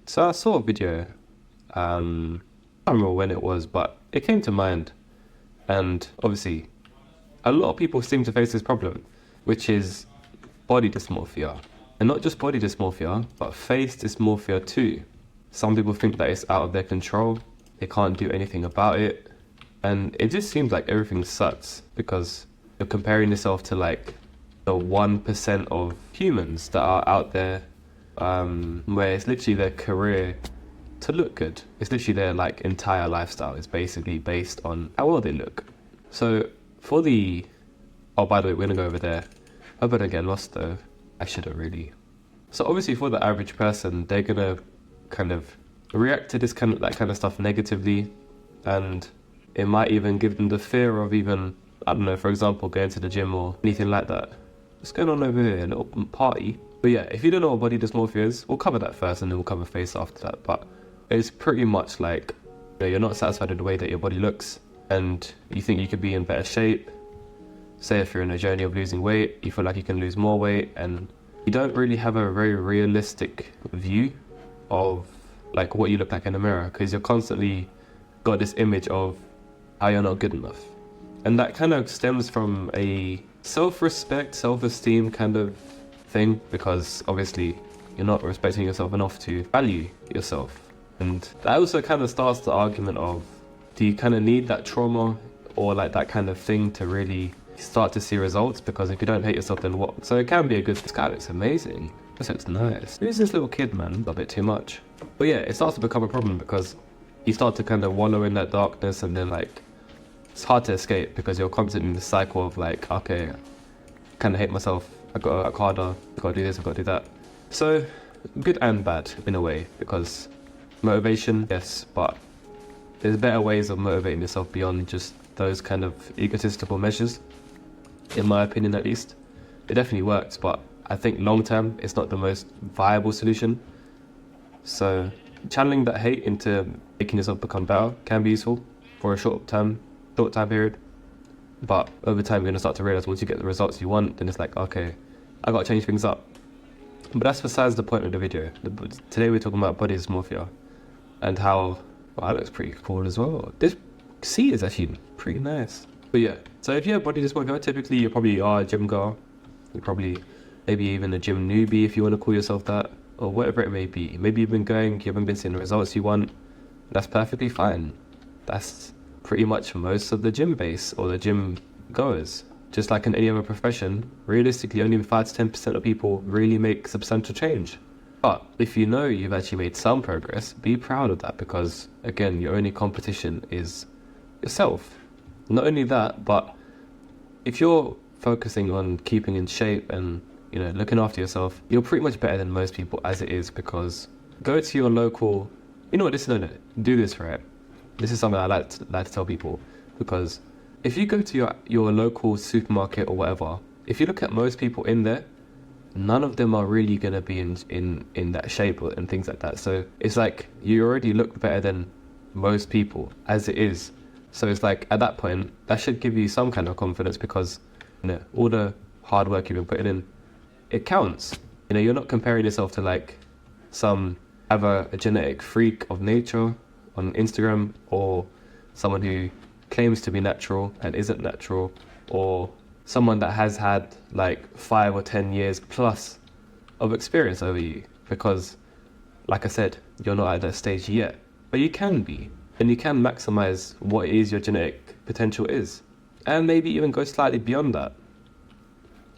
So I saw a video, I don't remember when it was, but it came to mind. And obviously, a lot of people seem to face this problem, which is body dysmorphia. And not just body dysmorphia, but face dysmorphia too. Some people think that it's out of their control, they can't do anything about it. And it just seems like everything sucks because you're comparing yourself to like the 1% of humans that are out there, where it's literally their career to look good. It's literally their like entire lifestyle is basically based on how well they look. So for the, oh by the way, we're gonna go over there. I hope I don't get lost though. I shouldn't really. So obviously for the average person, they're gonna kind of react to this kind of stuff negatively, and it might even give them the fear of even, I don't know, for example, going to the gym or anything like that. What's going on over here? A little party. But yeah, if you don't know what body dysmorphia is, we'll cover that first and then we'll cover face after that. But it's pretty much like, you know, you're not satisfied with the way that your body looks and you think you could be in better shape. Say if you're in a journey of losing weight, you feel like you can lose more weight and you don't really have a very realistic view of like what you look like in the mirror because you're constantly got this image of how you're not good enough. And that kind of stems from a self-respect, self-esteem kind of thing because obviously you're not respecting yourself enough to value yourself. And that also kind of starts the argument of, do you kind of need that trauma or like that kind of thing to really start to see results? Because if you don't hate yourself, then what? So it can be a good, this guy looks amazing. This looks nice. Who's this little kid, man? A bit too much. But yeah, it starts to become a problem because you start to kind of wallow in that darkness and then like, it's hard to escape because you're constantly in the cycle of like, okay, I kind of hate myself. I gotta work harder. I gotta do this, I gotta do that. So good and bad in a way because motivation, yes, but there's better ways of motivating yourself beyond just those kind of egotistical measures, in my opinion at least. It definitely works, but I think long term it's not the most viable solution. So channeling that hate into making yourself become better can be useful for a short time period, but over time you're gonna start to realize once you get the results you want, then it's like, okay, I gotta change things up. But that's besides the point of the video. Today we're talking about body dysmorphia and how, well, that looks pretty cool as well. This seat is actually pretty nice. But yeah, so if you have body dysmorphia, typically you probably are a gym girl. You're probably maybe even a gym newbie if you want to call yourself that, or whatever it may be. Maybe you've been going, you haven't been seeing the results you want. That's perfectly fine. That's pretty much most of the gym base or the gym goers. Just like in any other profession, realistically only 5 to 10% of people really make substantial change. But if you know you've actually made some progress, be proud of that because again, your only competition is yourself. Not only that, but if you're focusing on keeping in shape and, you know, looking after yourself, you're pretty much better than most people as it is because go to your local, you know what, no, do this right. This is something I like to tell people because if you go to your local supermarket or whatever, if you look at most people in there, none of them are really going to be in that shape and things like that. So it's like you already look better than most people as it is. So it's like at that point, that should give you some kind of confidence because, you know, all the hard work you've been putting in, it counts. You know, you're not comparing yourself to like some a genetic freak of nature on Instagram or someone who claims to be natural and isn't natural, or someone that has had like 5 or 10 years plus of experience over you because, like I said, you're not at that stage yet, but you can be, and you can maximize what it is your genetic potential is, and maybe even go slightly beyond that.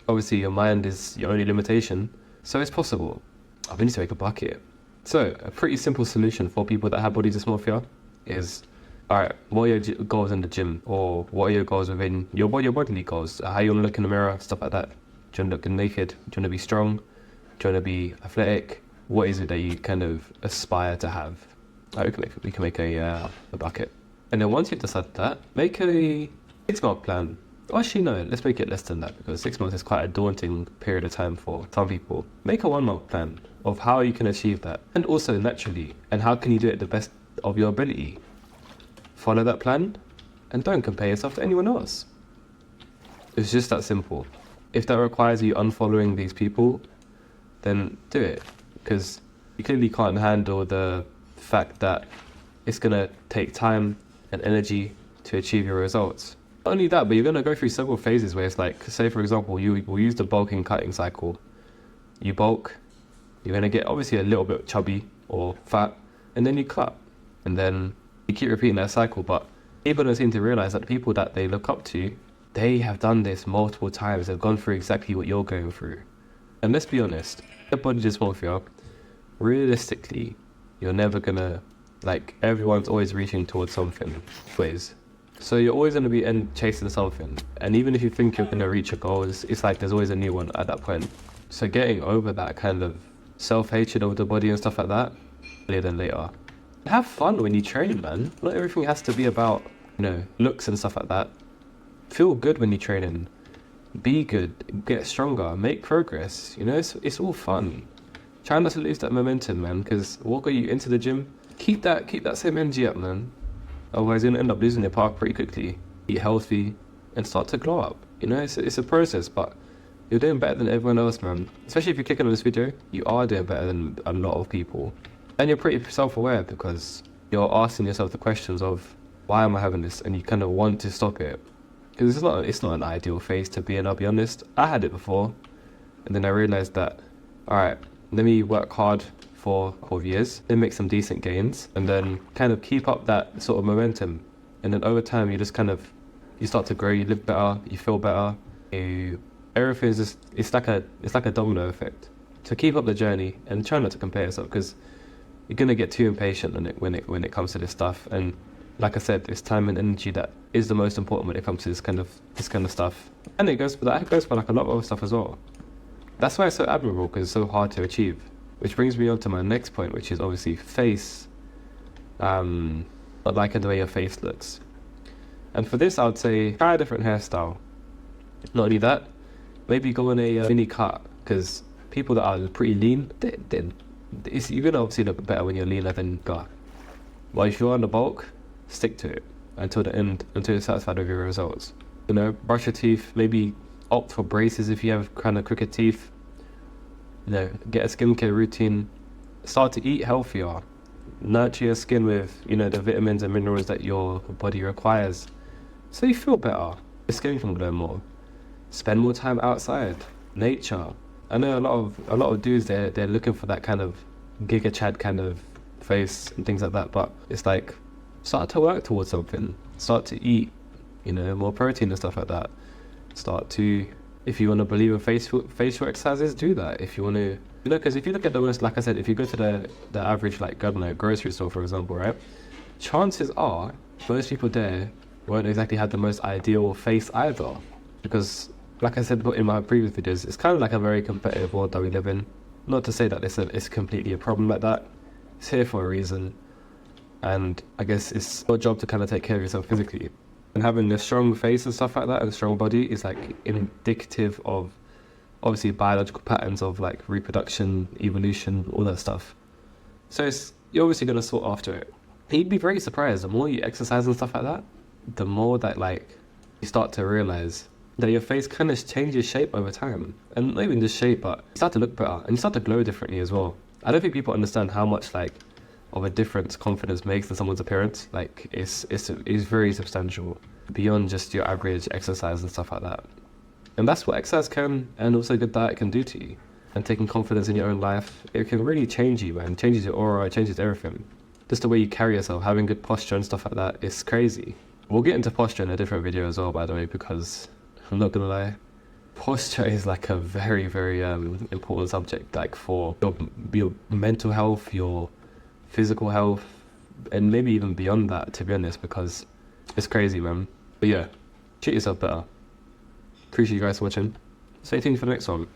Obviously your mind is your only limitation, so it's possible. I need to make a bucket. So a pretty simple solution for people that have body dysmorphia is, alright, what are your goals in the gym? Or what are your goals within your bodily goals? How you want to look in the mirror, stuff like that. Do you want to look naked? Do you want to be strong? Do you want to be athletic? What is it that you kind of aspire to have? We can make a bucket. And then once you've decided that, make a 6-month plan. Or actually no, let's make it less than that because 6 months is quite a daunting period of time for some people. Make a 1-month plan of how you can achieve that, and also naturally, and how can you do it the best of your ability. Follow that plan and don't compare yourself to anyone else. It's just that simple. If that requires you unfollowing these people, then do it, because You clearly can't handle the fact that it's going to take time and energy to achieve your results. Not only that, but you're going to go through several phases where it's like, say for example, you will use the bulking cutting cycle. You bulk, you're going to get obviously a little bit chubby or fat, and then you cut. And then you keep repeating that cycle, but people don't seem to realize that the people that they look up to, they have done this multiple times. They've gone through exactly what you're going through. And let's be honest, your body dysmorphia, realistically, you're never gonna, like, everyone's always reaching towards something, ways. So you're always gonna be chasing something. And even if you think you're gonna reach a goal, it's like there's always a new one at that point. So getting over that kind of self-hatred of the body and stuff like that, earlier than later. Have fun when you train, man. Not everything has to be about, looks and stuff like that. Feel good when you're training. Be good, get stronger, make progress. It's all fun. Try not to lose that momentum, man, because what got you into the gym? Keep that same energy up, man. Otherwise you're gonna end up losing your power pretty quickly. Eat healthy and start to glow up. It's a process, but you're doing better than everyone else, man. Especially if you're clicking on this video, you are doing better than a lot of people. And you're pretty self-aware because you're asking yourself the questions of, why am I having this? And you kind of want to stop it. Because it's not an ideal phase to be in, I'll be honest. I had it before, and then I realized that, alright, let me work hard for a couple of years, then make some decent gains, and then kind of keep up that sort of momentum. And then over time, you start to grow, you live better, you feel better, everything's just, it's like a domino effect. So keep up the journey and try not to compare yourself, because you're gonna get too impatient when it comes to this stuff. And like I said, it's time and energy that is the most important when it comes to this kind of stuff. And it goes for like a lot of other stuff as well. That's why it's so admirable, because it's so hard to achieve. Which brings me on to my next point, which is obviously face. Not liking the way your face looks. And for this, I would say try a different hairstyle. Not only that, maybe go on a mini cut, because people that are pretty lean, you're gonna obviously look better when you're leaner than gut. But if you're on the bulk, stick to it until the end, until you're satisfied with your results. Brush your teeth, maybe opt for braces if you have kind of crooked teeth. Get a skincare routine. Start to eat healthier. Nurture your skin with, the vitamins and minerals that your body requires, so you feel better. Your skin can glow more. Spend more time outside, nature. I know a lot of dudes, they're looking for that kind of Giga Chad kind of face and things like that, but it's like, start to work towards something. Start to eat, more protein and stuff like that. Start to, if you want to believe in facial exercises, do that. If you want to, because if you look at the most, like I said, if you go to the average, like, I don't know, grocery store, for example, right? Chances are, most people there won't exactly have the most ideal face either. Because, like I said in my previous videos, it's kind of like a very competitive world that we live in. Not to say that it's completely a problem like that. It's here for a reason. And I guess it's your job to kind of take care of yourself physically. And having a strong face and stuff like that, and a strong body, is like indicative of obviously biological patterns of like reproduction, evolution, all that stuff. So you're obviously going to sort after it. And you'd be very surprised, the more you exercise and stuff like that, the more that like you start to realize that your face kind of changes shape over time. And not even just shape, but you start to look better and you start to glow differently as well. I don't think people understand how much like of a difference confidence makes in someone's appearance. Like it's very substantial beyond just your average exercise and stuff like that. And that's what exercise can, and also good diet can do to you. And taking confidence in your own life, it can really change you, man. It changes your aura, it changes everything. Just the way you carry yourself, having good posture and stuff like that, it's crazy. We'll get into posture in a different video as well, by the way, because I'm not gonna lie, posture is like a very, very important subject, like for your mental health, your physical health, and maybe even beyond that, to be honest, because it's crazy, man. But yeah, treat yourself better. Appreciate you guys for watching. Stay tuned for the next one.